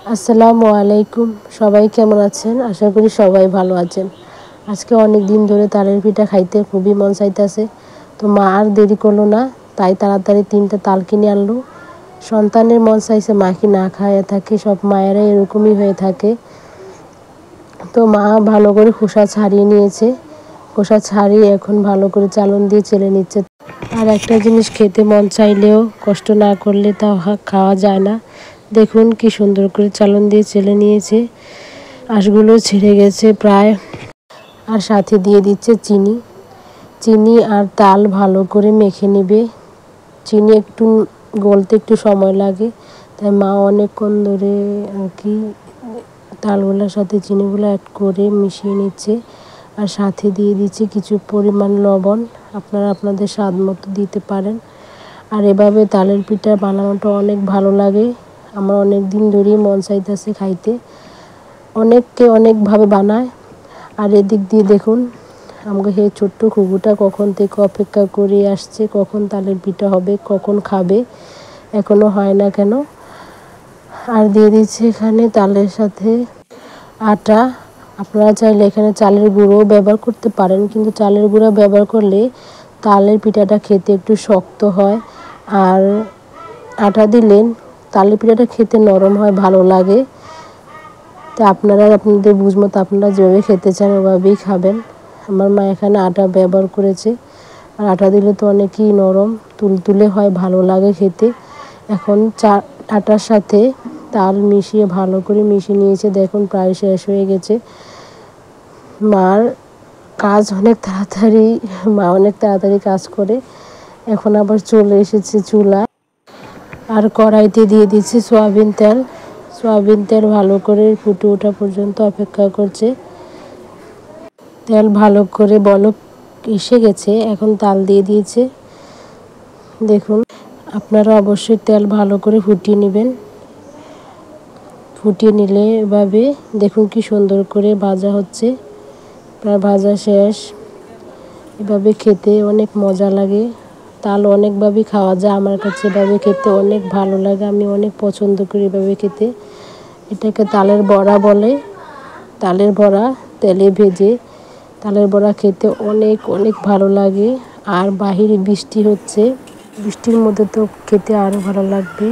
আসসালামু আলাইকুম। সবাই কেমন আছেন? আশা করি সবাই ভালো আছেন। আজকে অনেক দিন ধরে তালের পিঠা খাইতে খুবই মন চাইতেছে। তো মা আর দেরি করলো না, তাই তাড়াতাড়ি 3টা তাল কিনে আনলো। সন্তানের মন চাইছে, মা কি না খাইয়া থাকে? সব মায়েরা এরকমই হয়ে থাকে। তো মা ভালো করে খোসা ছাড়িয়ে নিয়েছে। খোসা ছাড়িয়ে এখন ভালো করে চালন দিয়ে চেলে নিচ্ছে। আর একটা জিনিস খেতে মন চাইলেও কষ্ট না করলে তা খাওয়া যায় না। দেখুন কি সুন্দর করে চালন দিয়ে চেলে নিয়েছে। আঁশগুলো ছেড়ে গেছে প্রায়। আর সাথে দিয়ে দিচ্ছে চিনি। চিনি আর তাল ভালো করে মেখে নেবে। চিনি একটু গলতে একটু সময় লাগে, তাই মা অনেকক্ষণ ধরে আর কি তালগুলোর সাথে চিনিগুলো অ্যাড করে মিশিয়ে নিচ্ছে। আর সাথে দিয়ে দিচ্ছে কিছু পরিমাণ লবণ। আপনারা আপনাদের স্বাদ মতো দিতে পারেন। আর এভাবে তালের পিঠা বানানোটা অনেক ভালো লাগে। আমার অনেক দিন ধরেই মন চাইতেছে খাইতে। অনেককে অনেকভাবে বানায়। আর এদিক দিয়ে দেখুন আমাকে সেই ছোট্ট খুকুটা কখন থেকে অপেক্ষা করে আসছে, কখন তালের পিঠা হবে, কখন খাবে, এখনও হয় না কেন। আর দিয়ে দিচ্ছে এখানে তালের সাথে আটা। আপনারা চাইলে এখানে চালের গুঁড়োও ব্যবহার করতে পারেন, কিন্তু চালের গুঁড়ো ব্যবহার করলে তালের পিঠাটা খেতে একটু শক্ত হয়। আর আটা দিলেন তালের পিঠাটা খেতে নরম হয়, ভালো লাগে। তো আপনারা আপনাদের বুঝ মতো আপনারা যেভাবে খেতে চান ওভাবেই খাবেন। আমার মা এখানে আটা ব্যবহার করেছে। আর আটা দিলে তো অনেকই নরম তুলতুলে হয়, ভালো লাগে খেতে। এখন আটার সাথে তাল মিশিয়ে ভালো করে মিশিয়ে নিয়েছে। দেখুন প্রায় শেষ হয়ে গেছে। মার কাজ অনেক তাড়াতাড়ি, মা অনেক তাড়াতাড়ি কাজ করে। এখন আবার চলে এসেছে চুলা। আর কড়াইতে দিয়ে দিচ্ছে সয়াবিন তেল। সয়াবিন তেল ভালো করে ফুটে ওঠা পর্যন্ত অপেক্ষা করছে। তেল ভালো করে বলক এসে গেছে, এখন তাল দিয়ে দিয়েছে। দেখুন আপনারা অবশ্যই তেল ভালো করে ফুটিয়ে নেবেন। ফুটিয়ে নিলে এভাবে দেখুন কি সুন্দর করে ভাজা হচ্ছে, প্রায় ভাজা শেষ। এভাবে খেতে অনেক মজা লাগে। তাল অনেকভাবেই খাওয়া যায়, আমার কাছে এভাবে খেতে অনেক ভালো লাগে, আমি অনেক পছন্দ করি এভাবে খেতে। এটাকে তালের বড়া বলে। তালের বড়া তেলে ভেজে তালের বড়া খেতে অনেক অনেক ভালো লাগে। আর বাহিরে বৃষ্টি হচ্ছে, বৃষ্টির মধ্যে তো খেতে আরও ভালো লাগবে।